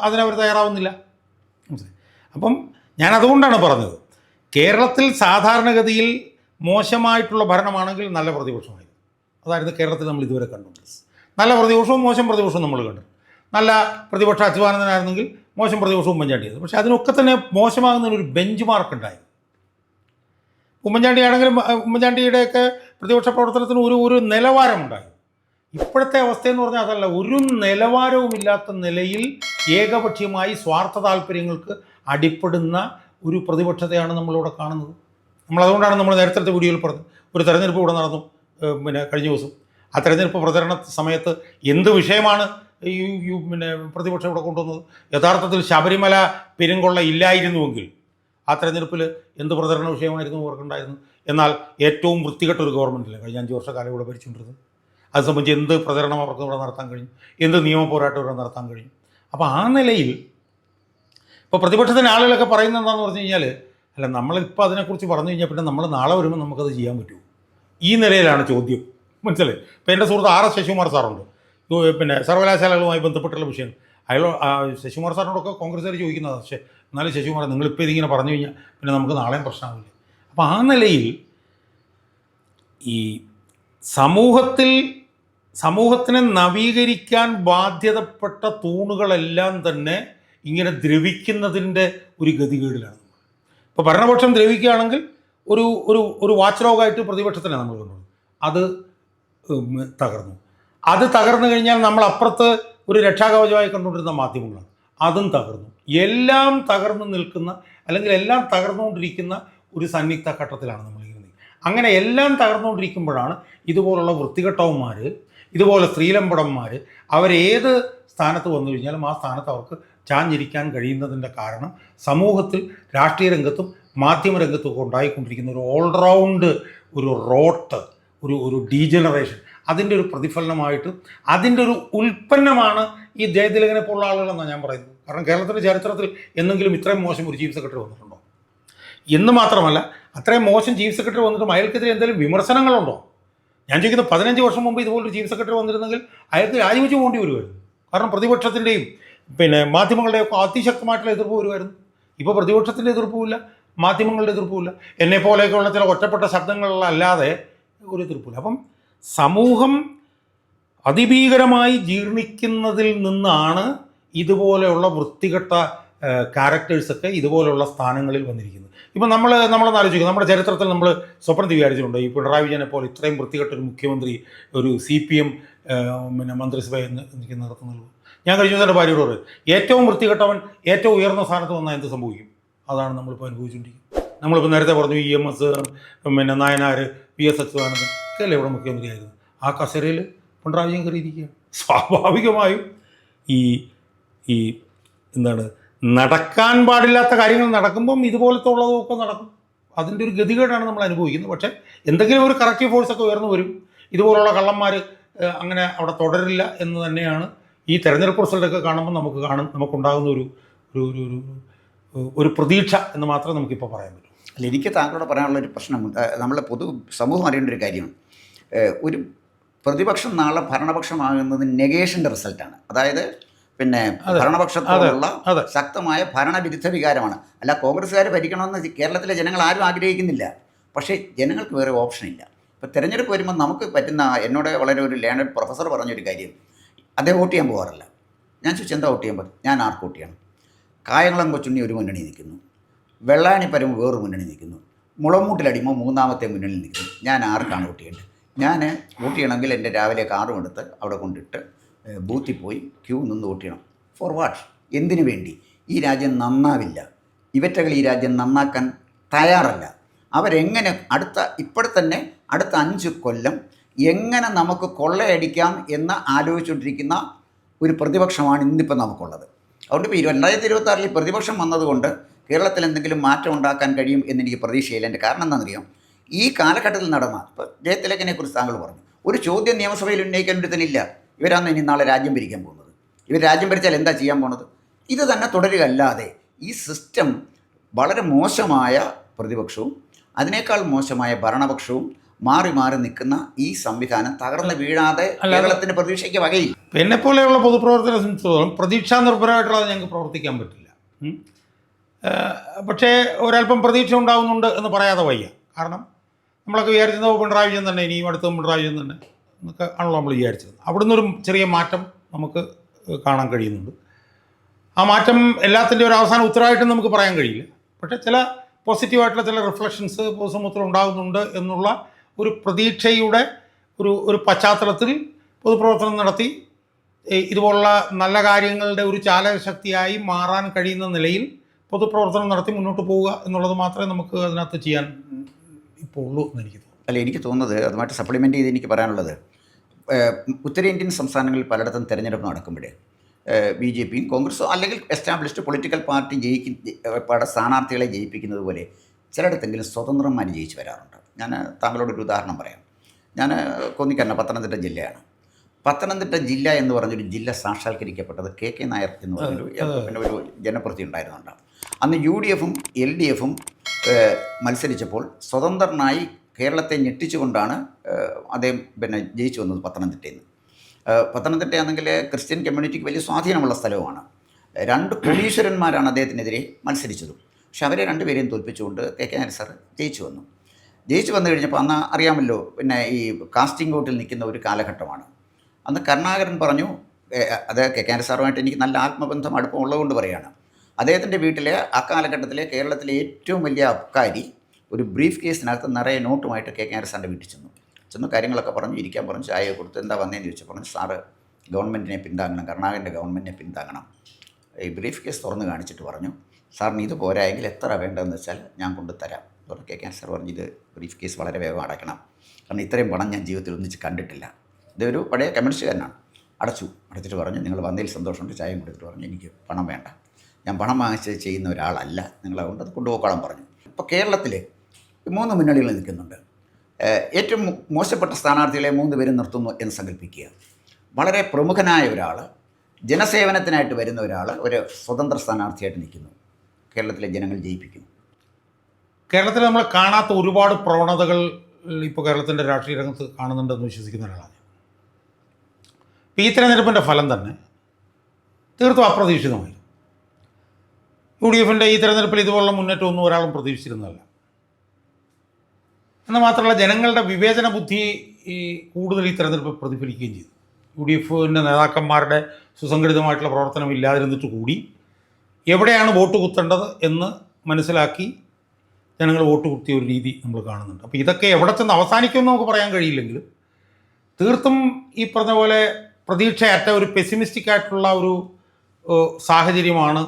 അതിനവർ തയ്യാറാവുന്നില്ല. അപ്പം ഞാൻ അതുകൊണ്ടാണ് പറഞ്ഞത്, കേരളത്തിൽ സാധാരണഗതിയിൽ മോശമായിട്ടുള്ള ഭരണമാണെങ്കിൽ നല്ല പ്രതിപക്ഷമായിരുന്നു. അതായിരുന്നു കേരളത്തിൽ നമ്മൾ ഇതുവരെ കണ്ടുകൊണ്ട്. നല്ല പ്രതിപക്ഷവും മോശം പ്രതിപക്ഷവും നമ്മൾ കണ്ടു. നല്ല പ്രതിപക്ഷ അച്യുതാനന്ദനായിരുന്നെങ്കിൽ മോശം പ്രതിപക്ഷവും ഉമ്മൻചാണ്ടിയത്. പക്ഷേ അതിനൊക്കെ തന്നെ മോശമാകുന്നതിനൊരു ബെഞ്ച് മാർക്ക് ഉണ്ടായിരുന്നു. ഉമ്മൻചാണ്ടിയാണെങ്കിലും ഉമ്മൻചാണ്ടിയുടെയൊക്കെ പ്രതിപക്ഷ പ്രവർത്തനത്തിന് ഒരു നിലവാരമുണ്ടായിരുന്നു. ഇപ്പോഴത്തെ അവസ്ഥയെന്ന് പറഞ്ഞാൽ അതല്ല. ഒരു നിലവാരവുമില്ലാത്ത നിലയിൽ ഏകപക്ഷീയമായി സ്വാർത്ഥ താല്പര്യങ്ങൾക്ക് അടിപ്പെടുന്ന ഒരു പ്രതിപക്ഷത്തെയാണ് നമ്മളിവിടെ കാണുന്നത്. നമ്മളതുകൊണ്ടാണ് നമ്മൾ നേരത്തെ വീഡിയോയിൽ പറഞ്ഞത്, ഒരു തെരഞ്ഞെടുപ്പ് ഇവിടെ നടന്നു കഴിഞ്ഞ ദിവസം. ആ തെരഞ്ഞെടുപ്പ് പ്രചരണ സമയത്ത് എന്ത് വിഷയമാണ് ഈ പ്രതിപക്ഷം ഇവിടെ കൊണ്ടുവന്നത്? യഥാർത്ഥത്തിൽ ശബരിമല പെരുങ്കൊള്ള ഇല്ലായിരുന്നുവെങ്കിൽ ആ തെരഞ്ഞെടുപ്പിൽ എന്ത് പ്രചരണ വിഷയമായിരുന്നു അവർക്കുണ്ടായിരുന്നു? എന്നാൽ ഏറ്റവും വൃത്തികെട്ട ഒരു ഗവൺമെൻറ്റില്ല കഴിഞ്ഞ 5 വർഷക്കാലം ഇവിടെ ഭരിച്ചുകൊണ്ടിരുന്നത്. അത് സംബന്ധിച്ച് എന്ത് പ്രചരണം അവർക്ക് ഇവിടെ നടത്താൻ കഴിഞ്ഞു, എന്ത് നിയമ പോരാട്ടം ഇവിടെ നടത്താൻ കഴിഞ്ഞു. അപ്പോൾ ആ നിലയിൽ ഇപ്പോൾ പ്രതിപക്ഷത്തിൻ്റെ ആളുകളൊക്കെ പറയുന്നത് എന്താണെന്ന് പറഞ്ഞു കഴിഞ്ഞാൽ, അല്ല നമ്മളിപ്പോൾ അതിനെക്കുറിച്ച് പറഞ്ഞു കഴിഞ്ഞാൽ പിന്നെ നമ്മൾ നാളെ വരുമ്പോൾ നമുക്കത് ചെയ്യാൻ പറ്റുമോ? ഈ നിലയിലാണ് ചോദ്യം. മനസ്സിലായി? ഇപ്പോൾ എൻ്റെ സുഹൃത്ത് RS ശശികുമാർ സാറുണ്ട്, സർവകലാശാലകളുമായി ബന്ധപ്പെട്ടുള്ള വിഷയം. അയാൾ ശശികുമാർ സാറിനോടൊക്കെ കോൺഗ്രസ്സുകാർ ചോദിക്കുന്നതാണ്. പക്ഷേ എന്നാലും ശശികുമാർ നിങ്ങളിപ്പോൾ ഇതിങ്ങനെ പറഞ്ഞു കഴിഞ്ഞാൽ പിന്നെ നമുക്ക് നാളെയും പ്രശ്നമാവില്ല. അപ്പോൾ ആ നിലയിൽ ഈ സമൂഹത്തിനെ നവീകരിക്കാൻ ബാധ്യതപ്പെട്ട തൂണുകളെല്ലാം തന്നെ ഇങ്ങനെ ദ്രവിക്കുന്നതിൻ്റെ ഒരു ഗതികേടിലാണ്. ഇപ്പോൾ ഭരണപക്ഷം ദ്രവിക്കുകയാണെങ്കിൽ ഒരു ഒരു ഒരു വാച്ച് ഡോഗായിട്ട് പ്രതിപക്ഷത്തിനെ നമ്മൾ കണ്ടുപോകും. അത് തകർന്നു. അത് തകർന്നു കഴിഞ്ഞാൽ നമ്മൾ അപ്പുറത്ത് ഒരു രക്ഷാകവചമായി കണ്ടുകൊണ്ടിരുന്ന മാധ്യമങ്ങളാണ്, അതും തകർന്നു. എല്ലാം തകർന്നു നിൽക്കുന്ന, അല്ലെങ്കിൽ എല്ലാം തകർന്നുകൊണ്ടിരിക്കുന്ന ഒരു സന്നിഗ്ധ ഘട്ടത്തിലാണ് നമ്മളിങ്ങനെ. അങ്ങനെ എല്ലാം തകർന്നുകൊണ്ടിരിക്കുമ്പോഴാണ് ഇതുപോലുള്ള വൃത്തികെട്ടവന്മാർ, ഇതുപോലെ സ്ത്രീലമ്പടന്മാർ അവരേത് സ്ഥാനത്ത് വന്നു കഴിഞ്ഞാലും ആ സ്ഥാനത്ത് അവർക്ക് ചാഞ്ഞിരിക്കാൻ കഴിയുന്നതിൻ്റെ കാരണം സമൂഹത്തിൽ രാഷ്ട്രീയ രംഗത്തും മാധ്യമരംഗത്തും ഒക്കെ ഉണ്ടായിക്കൊണ്ടിരിക്കുന്ന ഒരു ഓൾറൗണ്ട് ഒരു റോട്ട്, ഒരു ഡീജനറേഷൻ, അതിൻ്റെ ഒരു പ്രതിഫലനമായിട്ട് അതിൻ്റെ ഒരു ഉൽപ്പന്നമാണ് ഈ ജയതിലകനെ പോലുള്ള ആളുകളെന്നാണ് ഞാൻ പറയുന്നത്. കാരണം കേരളത്തിൻ്റെ ചരിത്രത്തിൽ എന്തെങ്കിലും ഇത്രയും മോശം ഒരു ചീഫ് സെക്രട്ടറി വന്നിട്ടുണ്ടോ? എന്ന് മാത്രമല്ല അത്രയും മോശം ചീഫ് സെക്രട്ടറി വന്നിട്ടും അയാൾക്കെതിരെ എന്തെങ്കിലും വിമർശനങ്ങളുണ്ടോ? ഞാൻ ചോദിക്കുന്നത് 15 വർഷം മുമ്പ് ഇതുപോലൊരു ചീഫ് സെക്രട്ടറി വന്നിരുന്നെങ്കിൽ അയാൾക്ക് രാജിവെച്ച് പോകേണ്ടി വരുമായിരുന്നു. കാരണം പ്രതിപക്ഷത്തിൻ്റെയും മാധ്യമങ്ങളുടെയും ഒക്കെ അതിശക്തമായിട്ടുള്ള എതിർപ്പ് വരുമായിരുന്നു. ഇപ്പോൾ പ്രതിപക്ഷത്തിൻ്റെ എതിർപ്പുമില്ല, മാധ്യമങ്ങളുടെ എതിർപ്പുമില്ല, എന്നെപ്പോലെയൊക്കെയുള്ള ചില ഒറ്റപ്പെട്ട ശബ്ദങ്ങളല്ലാതെ ഒരു എതിർപ്പില്ല. അപ്പം സമൂഹം അതിഭീകരമായി ജീർണിക്കുന്നതിൽ നിന്നാണ് ഇതുപോലെയുള്ള വൃത്തികെട്ട ക്യാരക്ടേഴ്സൊക്കെ ഇതുപോലെയുള്ള സ്ഥാനങ്ങളിൽ വന്നിരിക്കുന്നത്. ഇപ്പം നമ്മളൊന്ന് ആലോചിക്കും, നമ്മുടെ ചരിത്രത്തിൽ നമ്മൾ സ്വപ്നം വിചാരിച്ചിട്ടുണ്ട് ഈ പിണറായി വിജയനെ പോലെ ഇത്രയും വൃത്തികെട്ടൊരു മുഖ്യമന്ത്രി ഒരു CPM മന്ത്രിസഭയെ നടത്തുന്നുള്ളൂ. ഞാൻ കഴിഞ്ഞ ദിവസം എൻ്റെ ഭാര്യയോട് പറയും, ഏറ്റവും വൃത്തികെട്ടവൻ ഏറ്റവും ഉയർന്ന സ്ഥാനത്ത് വന്നാൽ എന്ത് സംഭവിക്കും? അതാണ് നമ്മളിപ്പോൾ അനുഭവിച്ചുകൊണ്ടിരിക്കുന്നത്. നമ്മളിപ്പോൾ നേരത്തെ പറഞ്ഞു EMS, നായനാർ, PS അച്യുതാനന്ദൻ ഒക്കെ അല്ലേ ഇവിടെ മുഖ്യമന്ത്രിയായിരുന്നു. ആ കസേരയിൽ പിണറായി വിജയൻ കയറിയിരിക്കുകയാണ്. സ്വാഭാവികമായും ഈ എന്താണ് നടക്കാൻ പാടില്ലാത്ത കാര്യങ്ങൾ നടക്കുമ്പം ഇതുപോലത്തെ ഉള്ളതൊക്കെ നടക്കും. അതിൻ്റെ ഒരു ഗതികേടാണ് നമ്മൾ അനുഭവിക്കുന്നത്. പക്ഷേ എന്തെങ്കിലും ഒരു കറക്റ്റീവ് ഫോഴ്സൊക്കെ ഉയർന്നു വരും. ഇതുപോലുള്ള കള്ളന്മാർ അങ്ങനെ അവിടെ തുടരില്ല എന്ന് തന്നെയാണ് ഈ തെരഞ്ഞെടുപ്പ് റിസൾട്ടൊക്കെ കാണുമ്പോൾ നമുക്കുണ്ടാകുന്ന ഒരു പ്രതീക്ഷ എന്ന് മാത്രമേ നമുക്കിപ്പോൾ പറയാൻ പറ്റൂ. അല്ല, എനിക്ക് താങ്കളോട് പറയാനുള്ളൊരു പ്രശ്നം, നമ്മളെ സമൂഹം അറിയേണ്ട ഒരു കാര്യം, ഒരു പ്രതിപക്ഷം നാളെ ഭരണപക്ഷമാകുന്നത് നെഗേഷൻ്റെ റിസൾട്ടാണ്. അതായത് ഭരണപക്ഷത്തോടുള്ള ശക്തമായ ഭരണവിരുദ്ധ വികാരമാണ്. അല്ല, കോൺഗ്രസ്സുകാർ ഭരിക്കണമെന്ന് കേരളത്തിലെ ജനങ്ങൾ ആരും ആഗ്രഹിക്കുന്നില്ല. പക്ഷേ ജനങ്ങൾക്ക് വേറെ ഓപ്ഷനില്ല. ഇപ്പോൾ തിരഞ്ഞെടുപ്പ് വരുമ്പോൾ നമുക്ക് പറ്റുന്ന, എന്നോട് വളരെ ഒരു ലേണഡ് പ്രൊഫസർ പറഞ്ഞൊരു കാര്യം, അദ്ദേഹം വോട്ട് ചെയ്യാൻ പോകാറില്ല. ഞാൻ ചോദിച്ചു എന്താ വോട്ട് ചെയ്യാൻ പറ്റും? ഞാൻ ആർക്ക് വോട്ട് ചെയ്യണം? കായംകുളം കൊച്ചുണ്ണി ഒരു മുന്നണി നിൽക്കുന്നു, വെള്ളാണി പരമ്പ് വേറൊരു മുന്നണി നിൽക്കുന്നു, മുളമൂട്ടിലടിമോ മൂന്നാമത്തെ മുന്നണിയിൽ നിൽക്കുന്നു. ഞാൻ ആർക്കാണ് വോട്ട് ചെയ്യേണ്ടത്? ഞാൻ വോട്ട് ചെയ്യണമെങ്കിൽ എൻ്റെ രാവിലെ കാറും എടുത്ത് അവിടെ കൊണ്ടിട്ട് ബൂത്തിൽ പോയി ക്യൂ നിന്ന് വോട്ട് ചെയ്യണം. For what? എന്തിനു വേണ്ടി? ഈ രാജ്യം നന്നാവില്ല. ഇവറ്റകൾ ഈ രാജ്യം നന്നാക്കാൻ തയ്യാറല്ല. അവരെങ്ങനെ ഇപ്പോഴത്തന്നെ അടുത്ത 5 കൊല്ലം എങ്ങനെ നമുക്ക് കൊള്ളയടിക്കാം എന്ന് ആലോചിച്ചുകൊണ്ടിരിക്കുന്ന ഒരു പ്രതിപക്ഷമാണ് ഇന്നിപ്പോൾ നമുക്കുള്ളത്. അതുകൊണ്ട് ഇപ്പോൾ 2026 പ്രതിപക്ഷം വന്നതുകൊണ്ട് കേരളത്തിൽ എന്തെങ്കിലും മാറ്റം ഉണ്ടാക്കാൻ കഴിയും എന്നെനിക്ക് പ്രതീക്ഷയില്ല. എൻ്റെ കാരണം എന്താണെന്നറിയാം, ഈ കാലഘട്ടത്തിൽ നടന്ന, ഇപ്പോൾ ജയതിലകനെ കുറിച്ച് താങ്കൾ പറഞ്ഞു, ഒരു ചോദ്യം നിയമസഭയിൽ ഉന്നയിക്കാൻ ഒരുത്തനില്ല. ഇവരാണ് ഇനി നാളെ രാജ്യം ഭരിക്കാൻ പോകുന്നത്. ഇവർ രാജ്യം ഭരിച്ചാൽ എന്താ ചെയ്യാൻ പോകുന്നത്? ഇത് തന്നെ തുടരുക. അല്ലാതെ ഈ സിസ്റ്റം വളരെ മോശമായ പ്രതിപക്ഷവും അതിനേക്കാൾ മോശമായ ഭരണപക്ഷവും മാറി മാറി നിൽക്കുന്ന ഈ സംവിധാനം തകർന്ന് വീഴാതെ കേരളത്തിന് പ്രതീക്ഷയ്ക്ക് വകയില്ല. എന്നെപ്പോലെയുള്ള പൊതുപ്രവർത്തകരെ സംബന്ധിച്ചിടത്തോളം പ്രതീക്ഷാ നിർഭരമായിട്ടുള്ളത് ഞങ്ങൾക്ക് പ്രവർത്തിക്കാൻ പറ്റില്ല. പക്ഷേ ഒരല്പം പ്രതീക്ഷ ഉണ്ടാകുന്നുണ്ട് എന്ന് പറയാതെ വയ്യ. കാരണം നമ്മളൊക്കെ വിചാരിച്ചത് പിണറായി വിജയൻ തന്നെ, ഇനിയും അടുത്ത പിണറായി വിജയൻ തന്നെ എന്നൊക്കെ ആണല്ലോ നമ്മൾ വിചാരിച്ചത്. അവിടെ നിന്നൊരു ചെറിയ മാറ്റം നമുക്ക് കാണാൻ കഴിയുന്നുണ്ട്. ആ മാറ്റം എല്ലാത്തിൻ്റെ ഒരു അവസാന ഉത്തരവായിട്ടും നമുക്ക് പറയാൻ കഴിയില്ല. പക്ഷേ ചില പോസിറ്റീവായിട്ടുള്ള ചില റിഫ്ലക്ഷൻസ് പൊതുസമൂഹത്തിൽ ഉണ്ടാകുന്നുണ്ട് എന്നുള്ള ഒരു പ്രതീക്ഷയുടെ ഒരു പശ്ചാത്തലത്തിൽ പൊതുപ്രവർത്തനം നടത്തി ഇതുപോലുള്ള നല്ല കാര്യങ്ങളുടെ ഒരു ചാലകശക്തിയായി മാറാൻ കഴിയുന്ന നിലയിൽ പൊതുപ്രവർത്തനം നടത്തി മുന്നോട്ട് പോവുക എന്നുള്ളത് മാത്രമേ നമുക്ക് അതിനകത്ത് ചെയ്യാൻ ഇപ്പോൾ ഉള്ളൂ എന്ന് എനിക്ക് തോന്നുന്നു. അല്ല, എനിക്ക് തോന്നുന്നത് അതുമായിട്ട് സപ്ലിമെൻ്റ് ചെയ്ത് എനിക്ക് പറയാനുള്ളത്, ഉത്തരേന്ത്യൻ സംസ്ഥാനങ്ങളിൽ പലയിടത്തും തിരഞ്ഞെടുപ്പ് നടക്കുമ്പോഴേ BJPയും കോൺഗ്രസ്സോ അല്ലെങ്കിൽ എസ്റ്റാബ്ലിഷ്ഡ് പൊളിറ്റിക്കൽ പാർട്ടി സ്ഥാനാർത്ഥികളെ ജയിപ്പിക്കുന്നത് പോലെ ചിലയിടത്തെങ്കിലും സ്വതന്ത്രന്മാർ ജയിച്ച് വരാറുണ്ട്. ഞാൻ താങ്കളോടൊരു ഉദാഹരണം പറയാം. ഞാൻ കോന്നിക്കര പത്തനംതിട്ട ജില്ലയാണ്. പത്തനംതിട്ട ജില്ല എന്ന് പറഞ്ഞൊരു ജില്ല സാക്ഷാത്കരിക്കപ്പെട്ടത് KK നായർ എന്ന് പറഞ്ഞൊരു ജനപ്രതി ഉണ്ടായിരുന്നുണ്ട്. അന്ന് UDFും LDFും മത്സരിച്ചപ്പോൾ സ്വതന്ത്രനായി കേരളത്തെ ഞെട്ടിച്ചുകൊണ്ടാണ് അദ്ദേഹം ജയിച്ചു വന്നത് പത്തനംതിട്ടയിൽ നിന്ന്. പത്തനംതിട്ടയാണെങ്കിൽ ക്രിസ്ത്യൻ കമ്മ്യൂണിറ്റിക്ക് വലിയ സ്വാധീനമുള്ള സ്ഥലവുമാണ്. 2 കോടീശ്വരന്മാരാണ് അദ്ദേഹത്തിനെതിരെ മത്സരിച്ചതും. പക്ഷെ അവരെ 2 പേരെയും തോൽപ്പിച്ചുകൊണ്ട് KK നായർ സാർ ജയിച്ചു വന്നു. ജയിച്ചു വന്നു കഴിഞ്ഞപ്പോൾ അന്ന് അറിയാമല്ലോ, ഈ കാസ്റ്റിംഗ് വോട്ടിൽ നിൽക്കുന്ന ഒരു കാലഘട്ടമാണ്. അന്ന് കരുണാകരൻ പറഞ്ഞു, അത് KK നായർ സാറുമായിട്ട് എനിക്ക് നല്ല ആത്മബന്ധം അടുപ്പമുള്ളതുകൊണ്ട് പറയുകയാണ്, അദ്ദേഹത്തിൻ്റെ വീട്ടിലെ അക്കാലഘട്ടത്തിലെ കേരളത്തിലെ ഏറ്റവും വലിയ അബ്കാരി ഒരു ബ്രീഫ് കേസിനകത്ത് നിറയെ നോട്ടുമായിട്ട് KK നായർ സാറിൻ്റെ വീട്ടിൽ ചെന്നു കാര്യങ്ങളൊക്കെ പറഞ്ഞു, ഇരിക്കാൻ പറഞ്ഞു, ചായ കൊടുത്ത് എന്താ വന്നതെന്ന് ചോദിച്ചു. പറഞ്ഞു, സാറ് ഗവൺമെൻറ്റിനെ പിന്താങ്ങണം, കരുണാകരൻ്റെ ഗവൺമെൻറ്റിനെ പിന്താങ്ങണം. ഈ ബ്രീഫ് കേസ് തുറന്ന് കാണിച്ചിട്ട് പറഞ്ഞു, സാറിന് ഇത് പോരായെങ്കിൽ എത്ര വേണ്ടതെന്ന് വെച്ചാൽ ഞാൻ കൊണ്ടുതരാം. അപ്പോൾ KK നായർ സാർ പറഞ്ഞു, ഇത് ബ്രീഫ് കേസ് വളരെ വേഗം അടയ്ക്കണം, കാരണം ഇത്രയും പണം ഞാൻ ജീവിതത്തിൽ ഒന്നിച്ച് കണ്ടിട്ടില്ല. ഇതൊരു പഴയ കമ്മ്യൂണിസ്റ്റുകാരനാണ്. അടച്ചിട്ട് പറഞ്ഞു, നിങ്ങൾ വന്നതിൽ സന്തോഷമുണ്ട്, ചായയും കൊടുത്തിട്ട് പറഞ്ഞു, എനിക്ക് പണം വേണ്ട, ഞാൻ പണം വാങ്ങിച്ച് ചെയ്യുന്ന ഒരാളല്ല, നിങ്ങളതുകൊണ്ട് അത് കൊണ്ടുപോയിക്കോളാൻ പറഞ്ഞു. ഇപ്പോൾ കേരളത്തിൽ 3 മുന്നണികൾ നിൽക്കുന്നുണ്ട്. ഏറ്റവും മോശപ്പെട്ട സ്ഥാനാർത്ഥികളെ 3 പേരും നിർത്തുന്നു എന്ന് സങ്കല്പിക്കുക. വളരെ പ്രമുഖനായ ഒരാൾ, ജനസേവനത്തിനായിട്ട് വരുന്ന ഒരാൾ ഒരു സ്വതന്ത്ര സ്ഥാനാർത്ഥിയായിട്ട് നിൽക്കുന്നു. കേരളത്തിലെ ജനങ്ങൾ ജയിപ്പിക്കുന്നു. കേരളത്തിൽ നമ്മൾ കാണാത്ത ഒരുപാട് പ്രവണതകൾ ഇപ്പോൾ കേരളത്തിൻ്റെ രാഷ്ട്രീയ രംഗത്ത് കാണുന്നുണ്ടെന്ന് വിശ്വസിക്കുന്ന ഒരാളാണ്. ഈ തെരഞ്ഞെടുപ്പിൻ്റെ ഫലം തന്നെ തീർത്തും അപ്രതീക്ഷിതമായി. UDF-ൻ്റെ ഈ തെരഞ്ഞെടുപ്പിൽ ഇതുപോലുള്ള മുന്നേറ്റമൊന്നും ഒരാളും പ്രതീക്ഷിച്ചിരുന്നതല്ല. എന്നാൽ മാത്രമല്ല, ജനങ്ങളുടെ വിവേചന ബുദ്ധി കൂടുതൽ ഈ തെരഞ്ഞെടുപ്പ് പ്രതിഫലിക്കുകയും ചെയ്തു. UDF-ൻ്റെ നേതാക്കന്മാരുടെ സുസംഘടിതമായിട്ടുള്ള പ്രവർത്തനം ഇല്ലാതിരുന്നിട്ട് കൂടി എവിടെയാണ് വോട്ട് കുത്തേണ്ടത് എന്ന് മനസ്സിലാക്കി ജനങ്ങൾ വോട്ട് കുത്തിയ ഒരു രീതി നമ്മൾ കാണുന്നുണ്ട്. അപ്പോൾ ഇതൊക്കെ എവിടെ ചെന്ന് അവസാനിക്കുമെന്ന് നമുക്ക് പറയാൻ കഴിയില്ലെങ്കിലും തീർത്തും ഈ പറഞ്ഞ പോലെ പ്രതീക്ഷയറ്റ ഒരു പെസിമിസ്റ്റിക് ആയിട്ടുള്ള ഒരു സാഹചര്യമാണ്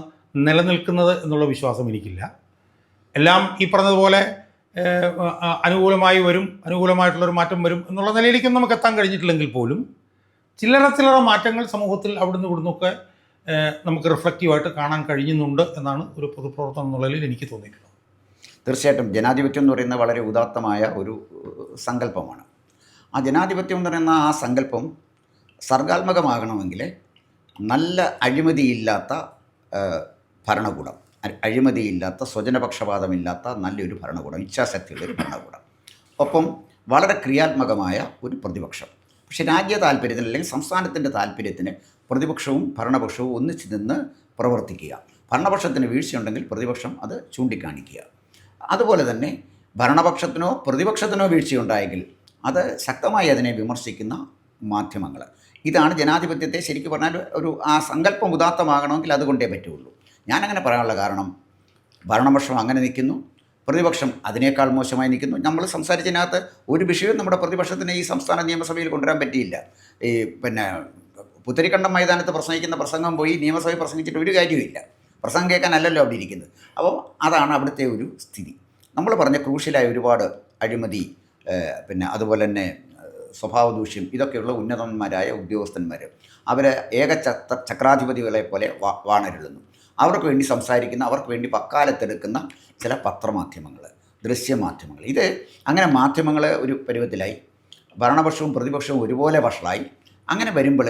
നിലനിൽക്കുന്നത് എന്നുള്ള വിശ്വാസം എനിക്കില്ല. എല്ലാം ഈ പറഞ്ഞതുപോലെ അനുകൂലമായിട്ടുള്ളൊരു മാറ്റം വരും എന്നുള്ള നിലയിലേക്കും നമുക്ക് എത്താൻ കഴിഞ്ഞിട്ടില്ലെങ്കിൽ പോലും ചില്ലറ മാറ്റങ്ങൾ സമൂഹത്തിൽ അവിടുന്ന് ഇവിടുന്നൊക്കെ നമുക്ക് റിഫ്ലക്റ്റീവായിട്ട് കാണാൻ കഴിയുന്നുണ്ട് എന്നാണ് ഒരു പൊതുപ്രവർത്തനം എന്നുള്ളതിൽ എനിക്ക് തോന്നിയിട്ടുള്ളത്. തീർച്ചയായിട്ടും ജനാധിപത്യം എന്ന് പറയുന്നത് വളരെ ഉദാത്തമായ ഒരു സങ്കല്പമാണ്. ആ ജനാധിപത്യം എന്ന് പറയുന്ന ആ സങ്കല്പം സർഗാത്മകമാകണമെങ്കിൽ നല്ല അഴിമതിയില്ലാത്ത ഭരണകൂടം, അഴിമതിയില്ലാത്ത സ്വജനപക്ഷപാതമില്ലാത്ത നല്ലൊരു ഭരണകൂടം, ഇച്ഛാശക്തിയുള്ളൊരു ഭരണകൂടം, ഒപ്പം വളരെ ക്രിയാത്മകമായ ഒരു പ്രതിപക്ഷം. പക്ഷേ രാജ്യ താല്പര്യത്തിന് അല്ലെങ്കിൽ സംസ്ഥാനത്തിൻ്റെ താല്പര്യത്തിന് പ്രതിപക്ഷവും ഭരണപക്ഷവും ഒന്നിച്ച് നിന്ന് പ്രവർത്തിക്കുക. ഭരണപക്ഷത്തിന് വീഴ്ചയുണ്ടെങ്കിൽ പ്രതിപക്ഷം അത് ചൂണ്ടിക്കാണിക്കുക. അതുപോലെ തന്നെ ഭരണപക്ഷത്തിനോ പ്രതിപക്ഷത്തിനോ വീഴ്ചയുണ്ടായെങ്കിൽ അത് ശക്തമായി അതിനെ വിമർശിക്കുന്ന മാധ്യമങ്ങൾ. ഇതാണ് ജനാധിപത്യത്തെ ശരിക്കും പറഞ്ഞാൽ ഒരു ആ സങ്കല്പം ഉദാത്തമാകണമെങ്കിൽ അതുകൊണ്ടേ പറ്റുള്ളൂ. ഞാനങ്ങനെ പറയാനുള്ള കാരണം, ഭരണപക്ഷം അങ്ങനെ നിൽക്കുന്നു, പ്രതിപക്ഷം അതിനേക്കാൾ മോശമായി നിൽക്കുന്നു. നമ്മൾ സംസാരിച്ചതിനകത്ത് ഒരു വിഷയവും നമ്മുടെ പ്രതിപക്ഷത്തിന് ഈ സംസ്ഥാന നിയമസഭയിൽ കൊണ്ടുവരാൻ പറ്റിയില്ല. ഈ പുത്തരിക്കണ്ടം മൈതാനത്ത് പ്രസംഗിക്കുന്ന പ്രസംഗം പോയി നിയമസഭയിൽ പ്രസംഗിച്ചിട്ട് ഒരു കാര്യവുമില്ല. പ്രസംഗം കേൾക്കാനല്ലല്ലോ അവിടെ ഇരിക്കുന്നത്. അപ്പോൾ അതാണ് അവിടുത്തെ ഒരു സ്ഥിതി. നമ്മൾ പറഞ്ഞ ക്രൂഷ്യലായ ഒരുപാട് അഴിമതി, അതുപോലെ തന്നെ സ്വഭാവദൂഷ്യം, ഇതൊക്കെയുള്ള ഉന്നതന്മാരായ ഉദ്യോഗസ്ഥന്മാർ അവർ ചക്രാധിപതികളെ പോലെ വാണരുളുന്നു. അവർക്ക് വേണ്ടി സംസാരിക്കുന്ന, അവർക്ക് വേണ്ടി വക്കാലത്തെടുക്കുന്ന ചില പത്രമാധ്യമങ്ങൾ, ദൃശ്യമാധ്യമങ്ങൾ, ഇത് അങ്ങനെ മാധ്യമങ്ങൾ ഒരു പരുവത്തിലായി, ഭരണപക്ഷവും പ്രതിപക്ഷവും ഒരുപോലെ വഷളായി. അങ്ങനെ വരുമ്പോൾ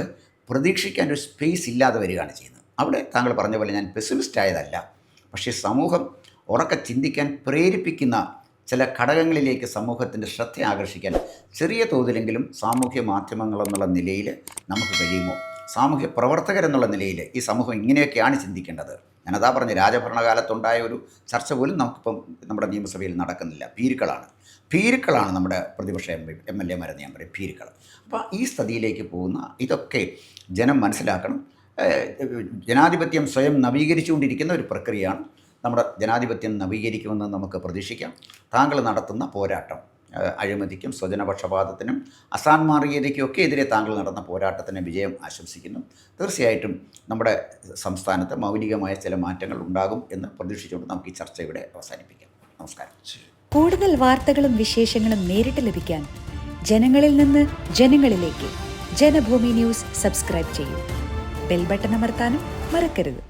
പ്രതീക്ഷിക്കാൻ ഒരു സ്പേസ് ഇല്ലാതെ വരികയാണ് ചെയ്യുന്നത്. അവിടെ താങ്കൾ പറഞ്ഞ പോലെ ഞാൻ പെസിമിസ്റ്റ് ആയതല്ല, പക്ഷേ സമൂഹം ഉറക്കെ ചിന്തിക്കാൻ പ്രേരിപ്പിക്കുന്ന ചില ഘടകങ്ങളിലേക്ക് സമൂഹത്തിൻ്റെ ശ്രദ്ധ ആകർഷിക്കാൻ ചെറിയ തോതിലെങ്കിലും സാമൂഹ്യ മാധ്യമങ്ങളെന്നുള്ള നിലയിൽ നമുക്ക് കഴിയുമോ? സാമൂഹ്യ പ്രവർത്തകരെന്നുള്ള നിലയിൽ ഈ സമൂഹം ഇങ്ങനെയൊക്കെയാണ് ചിന്തിക്കേണ്ടത്. ഞാനതാ പറഞ്ഞ്, രാജഭരണകാലത്തുണ്ടായ ഒരു ചർച്ച പോലും നമുക്കിപ്പം നമ്മുടെ നിയമസഭയിൽ നടക്കുന്നില്ല. ഭീരുക്കളാണ് നമ്മുടെ പ്രതിപക്ഷ MLA മാരെന്ന് ഞാൻ പറയും, ഭീരുക്കൾ. അപ്പോൾ ഈ സ്ഥിതിയിലേക്ക് പോകുന്ന ഇതൊക്കെ ജനം മനസ്സിലാക്കണം. ജനാധിപത്യം സ്വയം നവീകരിച്ചുകൊണ്ടിരിക്കുന്ന ഒരു പ്രക്രിയയാണ്. നമ്മുടെ ജനാധിപത്യം നവീകരിക്കുമെന്ന് നമുക്ക് പ്രതീക്ഷിക്കാം. താങ്കൾ നടത്തുന്ന പോരാട്ടം, അഴിമതിക്കും സ്വജനപക്ഷപാതത്തിനും അസാൻമാർഗീയതയ്ക്കുമൊക്കെ എതിരെ താങ്കൾ നടന്ന പോരാട്ടത്തിന് വിജയം ആശംസിക്കുന്നു. തീർച്ചയായിട്ടും നമ്മുടെ സംസ്ഥാനത്ത് മൗലികമായ ചില മാറ്റങ്ങൾ ഉണ്ടാകും എന്ന് പ്രതീക്ഷിച്ചുകൊണ്ട് നമുക്ക് ഈ ചർച്ച ഇവിടെ അവസാനിപ്പിക്കാം. നമസ്കാരം. കൂടുതൽ വാർത്തകളും വിശേഷങ്ങളും നേരിട്ട് ലഭിക്കാൻ ജനങ്ങളിൽ നിന്ന് ജനങ്ങളിലേക്ക് ജനഭൂമി ന്യൂസ് സബ്സ്ക്രൈബ് ചെയ്യൂ. ബെൽ ബട്ടൺ അമർത്താനും മറക്കരുത്.